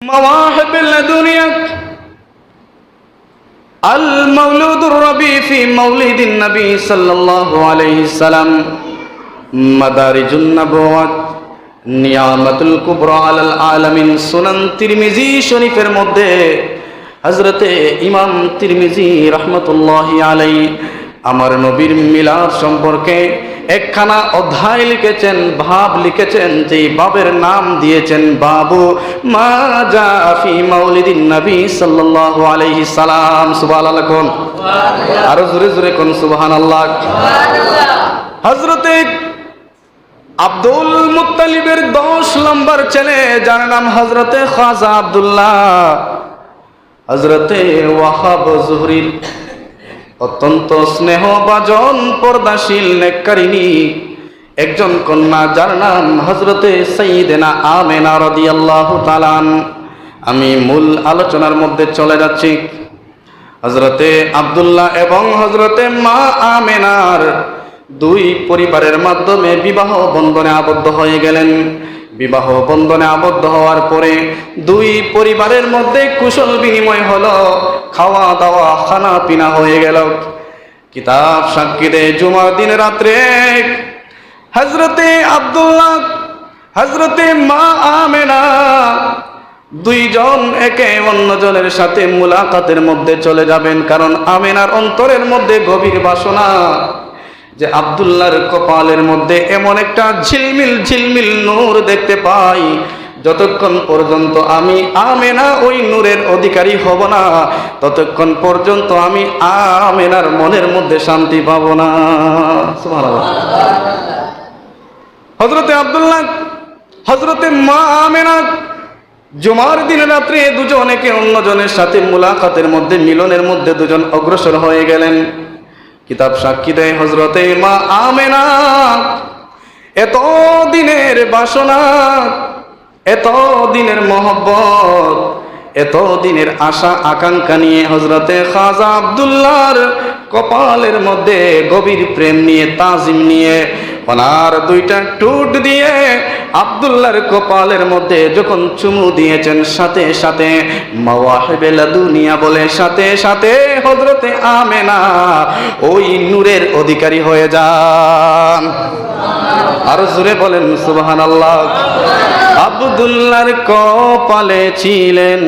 মাওয়াহিবুল দুনিয়া আল মাওলুদুর রবি ফি মাওলিদিন নবী সাল্লাল্লাহু আলাইহি সাল্লাম, মাদারিজুন নবুওয়াত, নিয়ামাতুল কুবরা আলাল আলামিন, সুনান তিরমিজি শরীফের মধ্যে হযরতে ইমাম তিরমিজি রাহমাতুল্লাহি আলাইহি আমার নবীর মিলাদ সম্পর্কে একখানা অধ্যায় লিখেছেন, ভাব লিখেছেন, যেই বাবের নাম দিয়েছেন বাবু মা জা ফি মাউলিদিন নবী সাল্লাল্লাহু আলাইহি সাল্লাম। সুবহানাল্লাহ কোন, আরো জোরে জোরে কোন সুবহানাল্লাহ। হযরতে আব্দুল মুত্তালিবের 10 নম্বর ছেলে, যার নাম হযরতে খাজা আব্দুল্লাহ, হযরতে ওয়াহাব জুহরির অত্যন্ত স্নেহভাজন পর্দাশীল নেককারিনী একজন কন্যা, যার নাম হযরতে সাইয়্যিদানা আমেনা রাদিয়াল্লাহু তাআলা। আমি মূল আলোচনার মধ্যে চলে যাচ্ছি। হযরতে আব্দুল্লাহ এবং হযরতে মা আমেনার দুই পরিবারের মাধ্যমে বিবাহ বন্ধনে আবদ্ধ হয়ে গেলেন। বিবাহ বন্ধনে আবদ্ধ হওয়ার পরে দুই পরিবারের মধ্যে কুশল বিনিময় হলো, খাওয়া দাওয়া খানা পিনা হয়ে গেল। কিতাব সাক্ষী দেয় জুমার দিন রাত্রে হযরতে আব্দুল্লাহ, হযরতে মা আমেনা দুইজন একে অন্যজনের সাথে মুলাকাতের মধ্যে চলে যাবেন। কারণ আমেনার অন্তরের মধ্যে গভীর বাসনা যে আব্দুল্লাহর কপালের মধ্যে এমন একটা ঝিলমিল ঝিলমিল নূর দেখতে পাই, যতক্ষণ পর্যন্ত আমি আমেনা ওই নূরের অধিকারী হব না, ততক্ষণ পর্যন্ত আমি আমেনার মনের মধ্যে শান্তি পাব না। সুবহানাল্লাহ। হযরতে আব্দুল্লাহ, হযরতে মা আমেনা জুমার দিন রাত্রে দুজন একে অন্যজনের সাথে মুলাকাতের মধ্যে, মিলনের মধ্যে দুজন অগ্রসর হয়ে গেলেন। কিতাব সাক্ষী দেয় হযরতে মা আমেনা এত দিনের বাসনা, এত দিনের মহব্বত, এত দিনের আশা আকাঙ্ক্ষা নিয়ে হযরতে খাজা আব্দুল্লাহর কপালের মধ্যে গভীর প্রেম নিয়ে, তাজিম নিয়ে ওনার দুইটা ঠোঁট দিয়ে আব্দুল্লাহর কপালের মধ্যে যখন চুমু দিয়েছেন, সাথে সাথে মাওয়াহিবুল দুনিয়া বলে সাথে সাথে হযরতে আমেনা ওই নূরের অধিকারী হয়ে যান। আরো জোরে বলেন সুবহানাল্লাহ। আব্দুল্লাহর কপালে ছিলেন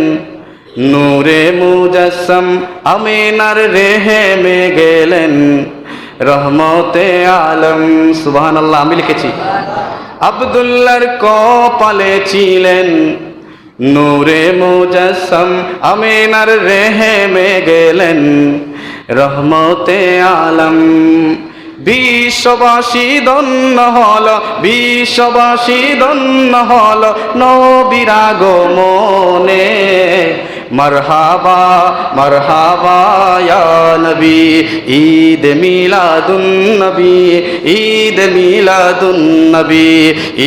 নূরে মুজাসসাম, আমেনার রেহেমে গেলেন রহমতে আলম। সুবহানাল্লাহ। আমি লিখেছি আব্দুল্লাহর কপালে ছিলেন নূরে মুজাসসাম, আমেনার রেহেমে গেলেন রহমতে আলম। বিশ্ববাসী ধন্য হল, বিশ্ববাসী ধন্য হল নবীর আগমনে। মারহাবা মারহাবা ইয়া নবী, ঈদ মিলাদুন নবী, ঈদ মিলাদুন নবী,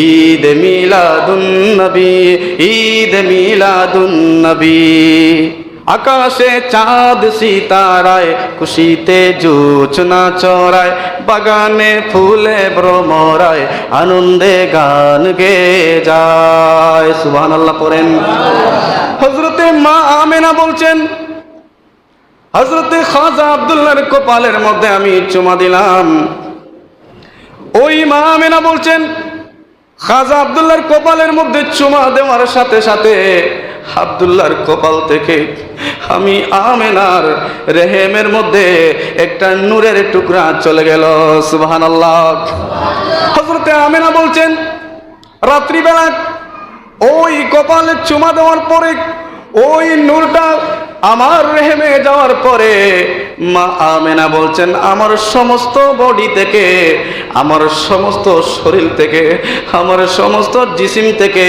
ঈদ মিলাদুন নবী, ঈদ মিলাদুন নবী। আকাশে চাঁদ সিতারায়, খুশিতে জোছনা চড়ায়, বাগানে ফুলে ভ্রমরায়, আনন্দে গান গেয়ে যায়। সুবহানাল্লাহ পড়েন। হযরতে মা আমেনা বলছেন হযরতে খাজা আব্দুল্লাহর কপালের মধ্যে আমি চুমা দিলাম। ওই মা আমেনা বলছেন খাজা আব্দুল্লাহর কপালের মধ্যে চুমা দেওয়ার সাথে সাথে আব্দুল্লাহর কপাল থেকে আমি আমেনার রেহেমের মধ্যে একটা নূরের টুকরা চলে গেল। সুবহানাল্লাহ। হযরতে আমেনা বলছেন রাত্রিবেলা ওই কপালে চুমা দেওয়ার পরে ওই নূরটা আমার রেহেমে যাওয়ার পরে মা আমেনা বলছেন আমার সমস্ত বডি থেকে, আমার সমস্ত শরীর থেকে, আমার সমস্ত জিসিম থেকে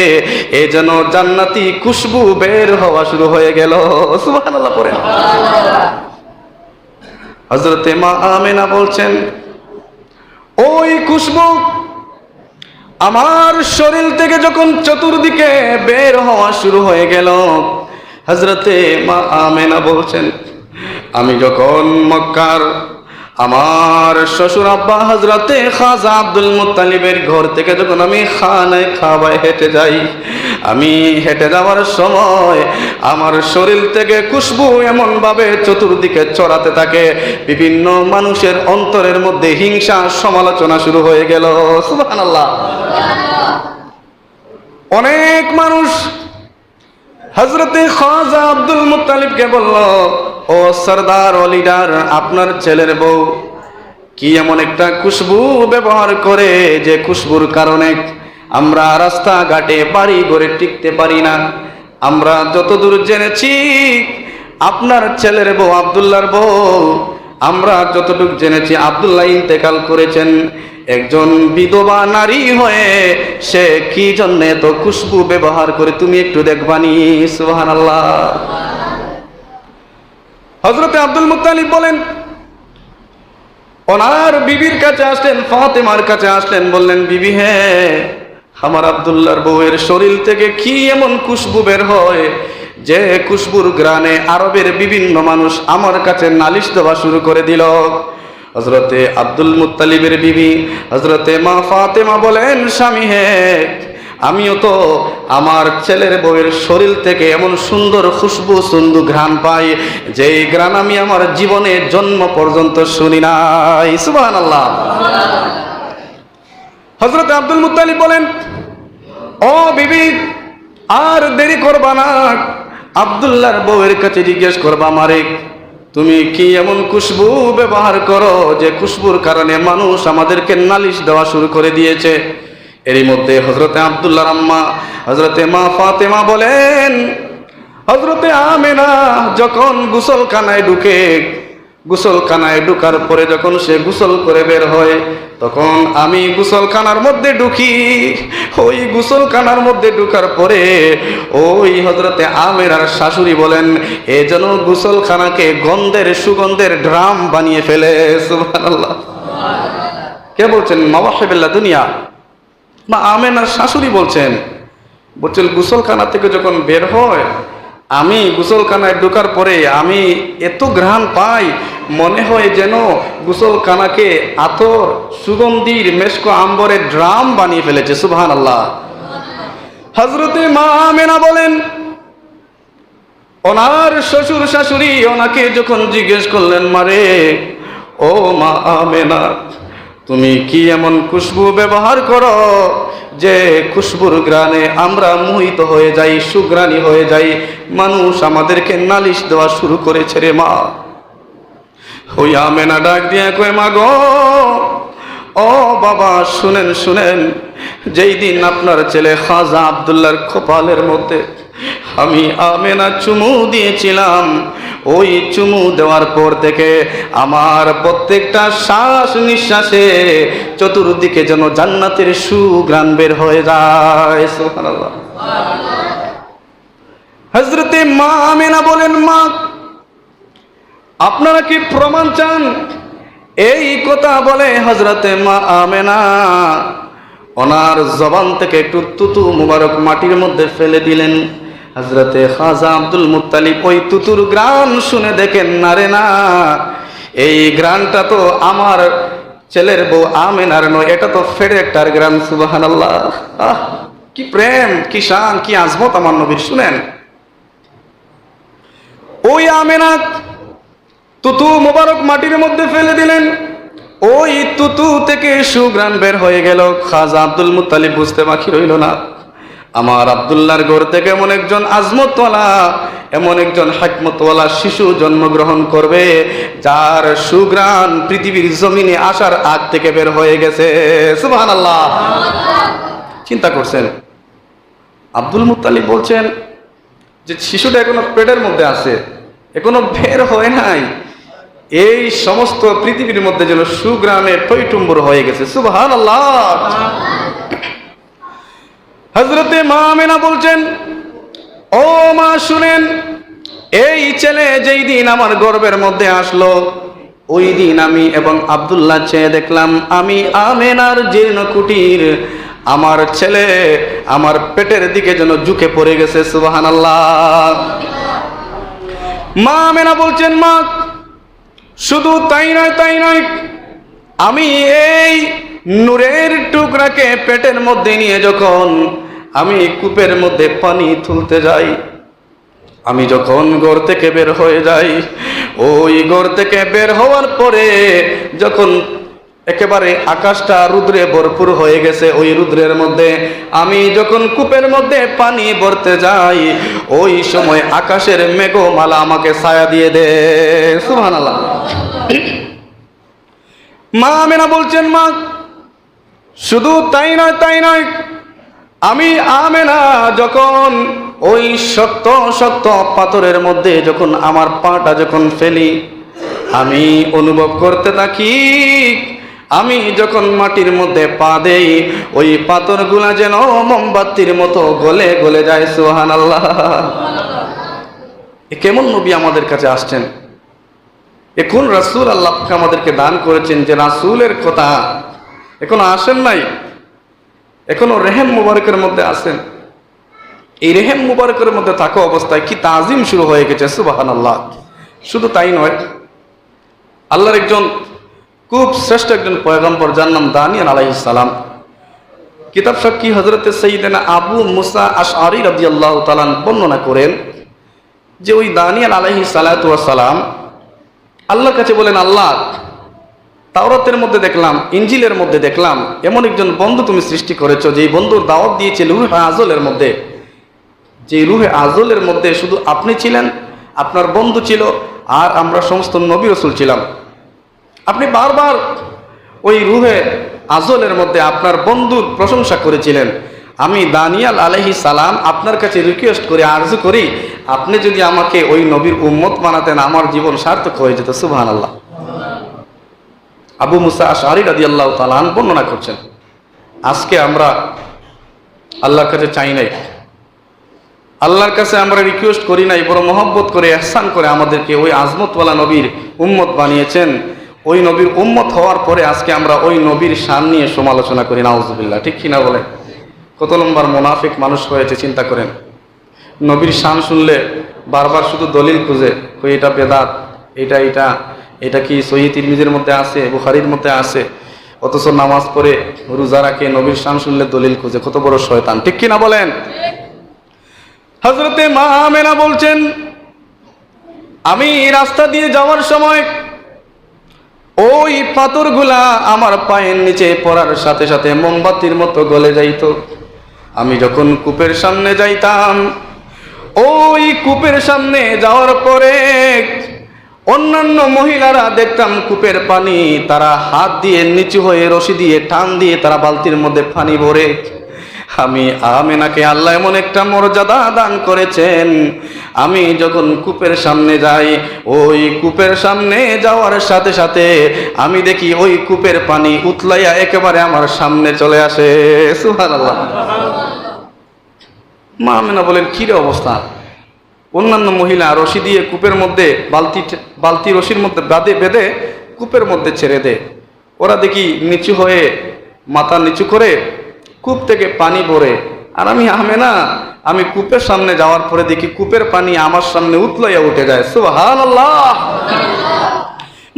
এ যেন জান্নাতি খুশবু বের হওয়া শুরু হয়ে গেল। সুবহানাল্লাহ পড়ে। হযরতে মা আমেনা বলছেন ওই খুশবু আমার শরীর থেকে যখন চতুর্দিকে বের হওয়া শুরু হয়ে গেল, হযরতে মা আমেনা বলছেন আমি যখন মক্কার আমার শ্বশুর আব্বা হযরতে খাজা আব্দুল মুত্তালিবের ঘর থেকে যখন আমি খানায় খাবায় হেঁটে যাই, আমি হেঁটে যাওয়ার সময় আমার শরীর থেকে খুশবু এমন ভাবে চতুর্দিকে ছড়াতে থাকে, বিভিন্ন মানুষের অন্তরের মধ্যে হিংসা সমালোচনা শুরু হয়ে গেল। সুবহানাল্লাহ। অনেক মানুষ হযরতে খাজা আব্দুল মুত্তালিবকে বলল, ও সরদার ও লিডার, আপনার ছেলের বউ কি এমন একটা খুশবু ব্যবহার করে যে খুশবুর কারণে আমরা রাস্তাঘাটে বাড়ি ঘরে টিকতে পারি না। আমরা যতদূর জেনেছি আপনার ছেলের বউ আব্দুল্লাহর বউ, আমরা যতটুকু জেনেছি আব্দুল্লাহ ইন্তেকাল করেছেন একজন বিধবা নারী হয়ে, সে কি জন্য এত খুশবু ব্যবহার করে তুমি একটু দেখবানি। সুবহানাল্লাহ। হযরতে আব্দুল মুত্তালিব বলেন, ওনার বিবির কাছে আসলেন, ফাতেমার কাছে আসলেন, বললেন, বিবি হে, আমার আব্দুল্লাহর বউয়ের শরীর থেকে কি এমন খুশবু বের হয় যে খুশবুর গ্রানে আরবের বিভিন্ন মানুষ আমার কাছে নালিশ দেওয়া শুরু করে দিল। হযরতে আব্দুল মুত্তালিবের বিবি হযরতে মা ফাতেমা বলেন, স্বামী হে, আমিও তো আমার ছেলের বউয়ের শরীর থেকে এমন সুন্দর খুশবু সুন্দর ঘ্রাণ পাই, যেই ঘ্রাণ আমি আমার জীবনে জন্ম পর্যন্ত শুনি নাই। সুবহানাল্লাহ। হযরত আব্দুল মুত্তালিব বলেন, ও বিবি, আর দেরি করবা না, আব্দুল্লাহর বউয়ের কাছে জিজ্ঞেস করবা, আমারে তুমি কি এমন খুশবু ব্যবহার করো যে খুশবুর কারণে মানুষ আমাদেরকে নালিশ দেওয়া শুরু করে দিয়েছে। এরই মধ্যে হযরতে আব্দুল্লাহর আম্মা হযরতে মা ফাতেমা বলেন, হযরতে আমেনা যখন গোসলখানায় ঢুকে, গোসলখানায় ঢুকার পরে যখন সে গোসল করে বের হয়, তখন আমি গোসলখানার মধ্যে ঢুকি। ওই গোসলখানার মধ্যে ঢুকার পরে ওই হযরতে আমেরার শাশুড়ি বলেন, এ যেন গোসলখানাকে গন্ধের সুগন্ধের ড্রাম বানিয়ে ফেলে। সুবহানাল্লাহ। কে বলছেন? মাওয়াহিবুল্লাহ দুনিয়া মা আমেনার শাশুড়ি বলছেন, গোসলখানা থেকে যখন বের হয়, আমি গোসলখানায় ঢোকার পরে আমি এত ঘ্রাণ পাই, মনে হয় যেন গোসলখানাকে আতর সুগন্ধির মেশকো আম্বরের ড্রাম বানিয়ে ফেলেছে। সুবহানাল্লাহ। হযরতে মা আমেনা বলেন, ওনার শ্বশুর শাশুড়ি ওনাকে যখন জিজ্ঞেস করলেন, মারে ও মা আমেনা, তুমি কি এমন খুশবু ব্যবহার করো যে খুশবুর গ্রানে আমরা মোহিত হয়ে যাই, সুগ্রাণী হয়ে যাই, মানুষ আমাদেরকে নালিশ দেওয়া শুরু করেছে রে মা। ওই আমেনা ডাক দিয়ে কয়, মা গো, ও বাবা, শুনেন শুনেন, যেই দিন আপনার ছেলে খাজা আব্দুল্লাহর কপালের মধ্যে আমি আমেনা চুমু দিয়েছিলাম, ওই চুমু দেওয়ার পর থেকে আমার প্রত্যেকটা শ্বাস নিঃশ্বাসে চতুর্দিকে যেন জান্নাতের সুঘ্রাণ বের হয়ে যায়। সুবহানাল্লাহ। হযরতে মা আমেনা বলেন, মা, আপনারা কি প্রমাণ চান? এই কথা বলে হযরতে মা আমেনা ওনার জবান থেকে একটু তুতু মুবারক মাটির মধ্যে ফেলে দিলেন। হযরতে খাজা আব্দুল মুত্তালিব ওই তুতুর গ্রান শুনে দেখেন, না রে না, এই গ্রানটা তো আমার ছেলের বউ আমেনার নয়, এটা তো ফেরেকটার গ্রান। সুবহানাল্লাহ। কি প্রেম, কি শান, কি আজমত আমার নবীর। শুনেন, ওই আমেনা তুতু মুবারক মাটির মধ্যে ফেলে দিলেন, ওই তুতু থেকে সুঘ্রাণ বের হয়ে গেল। খাজা আব্দুল মুত্তালিব বুঝতে বাকি রইল না, আমার আব্দুল্লাহর ঘর থেকে এমন একজন আজমতওয়ালা, এমন একজন হিকমতওয়ালা শিশু জন্মগ্রহণ করবে, যার সুঘ্রাণ পৃথিবীর জমিনে আসার আগ থেকে বের হয়ে গেছে। সুবহানাল্লাহ। চিন্তা করছেন, আব্দুল মুত্তালিব বলছেন যে শিশুটা এখনো পেটের মধ্যে আছে, এখনো বের হয় নাই, এই সমস্ত পৃথিবীর মধ্যে যেন সুঘ্রাণে টইটুম্বুর হয়ে গেছে। সুবহানাল্লাহ। হযরতে মা আমেনা বলছেন, ও মা শুনেন, এই ছেলে যেই দিন আমার গর্ভের মধ্যে আসলো, ওই দিন আমি এবং আব্দুল্লাহ চেয়ে দেখলাম, আমি আমেনার জীর্ণ কুটির আমার ছেলে আমার পেটের দিকে যেন ঝুঁকে পড়ে গেছে। সুবহানাল্লাহ। মা আমেনা বলছেন, মা, শুধু তাই নয়, আমি এই নূরের টুকরাকে পেটের মধ্যে নিয়ে যখন আমি কূপের মধ্যে পানি তুলতে যাই, আমি যখন ঘর থেকে বের হয়ে যাই, ওই ঘর থেকে বের হওয়ার পরে যখন একেবারে আকাশটা রুদ্রে ভরপুর হয়ে গেছে, ওই রুদ্রের মধ্যে আমি যখন কূপের মধ্যে পানি ভরতে যাই, ওই সময় আকাশের মেঘমালা আমাকে ছায়া দিয়ে দেয়। সুবহানাল্লাহ। মা আমেনা বলছেন, মা শুধু তাই নয়, আমি আমেনা যখন ওই শক্ত শক্ত পাথরের মধ্যে যখন আমার পাটা যখন ফেলি, আমি অনুভব করতে থাকি, আমি যখন মাটির মধ্যে পা দেই, ওই পাথরগুলা যেন মোমবাতির মতো গলে গলে যায়। সুবহানাল্লাহ। কেমন নবী আমাদের কাছে আসছেন, এখন রাসূল আল্লাহ আমাদেরকে দান করেছেন যে রাসূলের কথা এখনো আসেন নাই, এখনো রেহেম মুবারকের মধ্যে আছেন। এই রেহেম মুবারকের মধ্যে থাকা অবস্থায় কি তাজিম শুরু হয়ে গেছে। সুবহানাল্লাহ। শুধু তাই নয়, আল্লাহর একজন খুব শ্রেষ্ঠ একজন পয়গম্বর, যার নাম দানিয়েল আলাইহিস সালাম, কিতাব সাক্ষী হযরতে সাইয়্যিদানা আবু মুসা আশআরী রাদিয়াল্লাহু তাআলা বর্ণনা করেন যে ওই দানিয়েল আলাইহিস সালাতু ওয়াস সালাম আল্লাহর কাছে বলেন, আল্লাহ, তাওরাতের মধ্যে দেখলাম, ইনজিলের মধ্যে দেখলাম এমন একজন বন্ধু তুমি সৃষ্টি করেছো, যে বন্ধুর দাওয়াত দিয়েছে রূহে আজলের মধ্যে, যে রূহে আজলের মধ্যে শুধু আপনি ছিলেন, আপনার বন্ধু ছিল, আর আমরা সমস্ত নবী রাসূল ছিলাম। আপনি বারবার ওই রূহে আজলের মধ্যে আপনার বন্ধুর প্রশংসা করেছিলেন। আমি দানিয়েল আলাইহিস সালাম আপনার কাছে রিকোয়েস্ট করি, আরজু করি, আপনি যদি আমাকে ওই নবীর উম্মত বানাতেন, আমার জীবন সার্থক হয়ে যেত। সুবহানাল্লাহ। আবু মুসা আশআরী রাদিয়াল্লাহু তাআলা বর্ণনা করছেন, আজকে আমরা আল্লাহর কাছে চাই নাই, আল্লাহর কাছে আমরা রিকোয়েস্ট করি নাই, বড় মহব্বত করে ইহসান করে আমাদেরকে ওই আজমতওয়ালা নবীর উম্মত বানিয়েছেন। ওই নবীর উম্মত হওয়ার পরে আজকে আমরা ওই নবীর শান নিয়ে সমালোচনা করি। নাউজুবিল্লাহ। ঠিক কিনা বলে? কত নম্বর মুনাফিক মানুষ হয়েছে চিন্তা করেন। নবীর শান শুনলে বারবার শুধু দলিল খুঁজে, কই এটা বেদাত, এটা কি সহিহ তিরমিজির মধ্যে আছে, বুখারীর মধ্যে আছে, অথচ নামাজ পড়ে রোজা রাখে, নবীর শান শুনলে দলিল খুঁজে। কত বড় শয়তান। ঠিক কিনা বলেন? হযরতে মা আমেনা বলছেন, আমি রাস্তা দিয়ে যাওয়ার সময় ওই পাথরগুলা আমার পায়ের নিচে পড়ার সাথে সাথে মোমবাতির মতো গলে যাইত। আমি যখন কূপের সামনে যাইতাম, ওই কূপের সামনে যাওয়ার পরে অন্যান্য মহিলারা দেখতাম কূপের পানি তারা হাত দিয়ে নিচু হয়ে রশি দিয়ে টান দিয়ে তারা বালতির মধ্যে পানি ভরে। আমি আমেনাকে আল্লাহ এমন একটা মর্যাদা দান করেছেন, আমি যখন কূপের সামনে যাই, ওই কূপের সামনে যাওয়ার সাথে সাথে আমি দেখি ওই কূপের পানি উতলাইয়া একেবারে আমার সামনে চলে আসে। সুবহানাল্লাহ। মা আমেনা বলেন, কি রে অবস্থা? অন্যান্য মহিলা রশি দিয়ে কূপের মধ্যে বালতি রশির মধ্যে বেঁধে কূপের মধ্যে ছেড়ে দেয়, ওরা দেখি নিচু হয়ে মাথা নিচু করে কূপ থেকে পানি ভরে, আর আমি আমেনা আমি কূপের সামনে যাওয়ার পরে দেখি কূপের পানি আমার সামনে উতলাইয়া উঠে যায়। সুবহানাল্লাহ।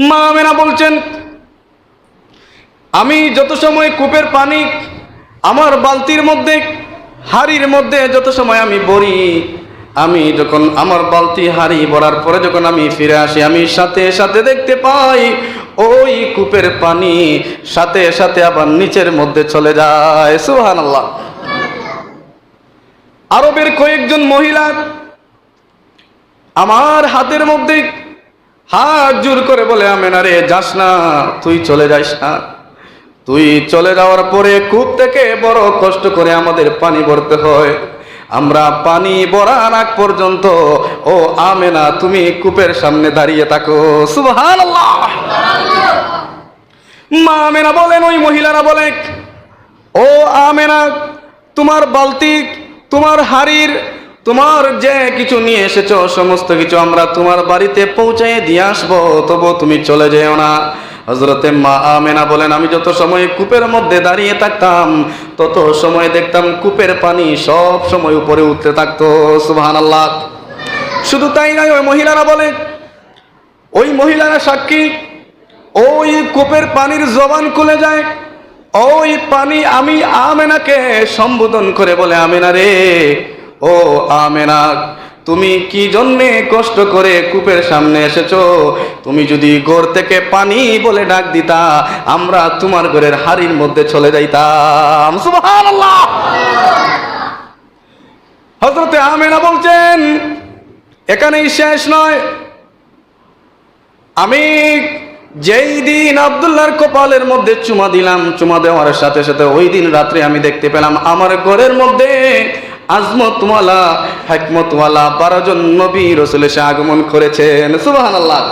মা আমেনা বলছেন, আমি যত সময় কূপের পানি আমার বালতির মধ্যে হাড়ির মধ্যে যত সময় আমি ভরি, আমি যখন আমার বালতি হাড়ি ভরার পরে যখন আমি ফিরে আসি, আমি সাথে সাথে দেখতে পাই ওই কূপের পানি সাথে সাথে আবার নিচের মধ্যে চলে যায়। সুবহানাল্লাহ। আরবের কয়েকজন মহিলা আমার হাতের মধ্যে হাত জোর করে বলে, আমেনা রে যাস না, তুই চলে যাস না, তুই চলে যাওয়ার পরে কূপ থেকে বড় কষ্ট করে আমাদের পানি ভরতে হয়, আমরা পানি ভরার আগ পর্যন্ত ও আমেনা তুমি কূপের সামনে দাঁড়িয়ে থাকো। সুবহানাল্লাহ। মা আমেনা বলেন, ওই মহিলারা বলে, ও আমেনা, তোমার বালতি, তোমার হাড়ির, তোমার যে কিছু নিয়ে এসেছো সমস্ত কিছু আমরা তোমার বাড়িতে পৌঁছায় দিয়ে আসবো, তবু তুমি চলে যেও না। হযরতে মা আমেনা বলেন, আমি যত সময় কূপের মধ্যে দাঁড়িয়ে থাকতাম তত সময় দেখতাম কূপের পানি সব সময় উপরে উঠতে থাকতো। সুবহানাল্লাহ। শুধু তাই নয়, ওই মহিলারা বলে, ওই মহিলারা সাক্ষী, ওই কূপের পানির জবান খুলে যায়, ওই পানি আমি আমেনাকে সম্বোধন করে বলে, আমেনা রে, ও আমেনা, তুমি কি জন্যে কষ্ট করে কূপের সামনে এসেছো? তুমি যদি ঘর থেকে পানি বলে ডাক দিতা, আমরা তোমার ঘরের হাড়ির মধ্যে চলে যাইতাম। সুবহানাল্লাহ। হযরতে আমেনা বলছেন, এখানেই শেষ নয়, আমি যেই দিন আব্দুল্লাহর কপালের মধ্যে চুমা দিলাম, চুমা দেওয়ার সাথে সাথে ওই দিন রাত্রে আমি দেখতে পেলাম আমার ঘরের মধ্যে আজমতওয়ালা, হিকমতওয়ালা 12 জন নবী রাসূল এসে আগমন করেছেন। সুবহানাল্লাহ।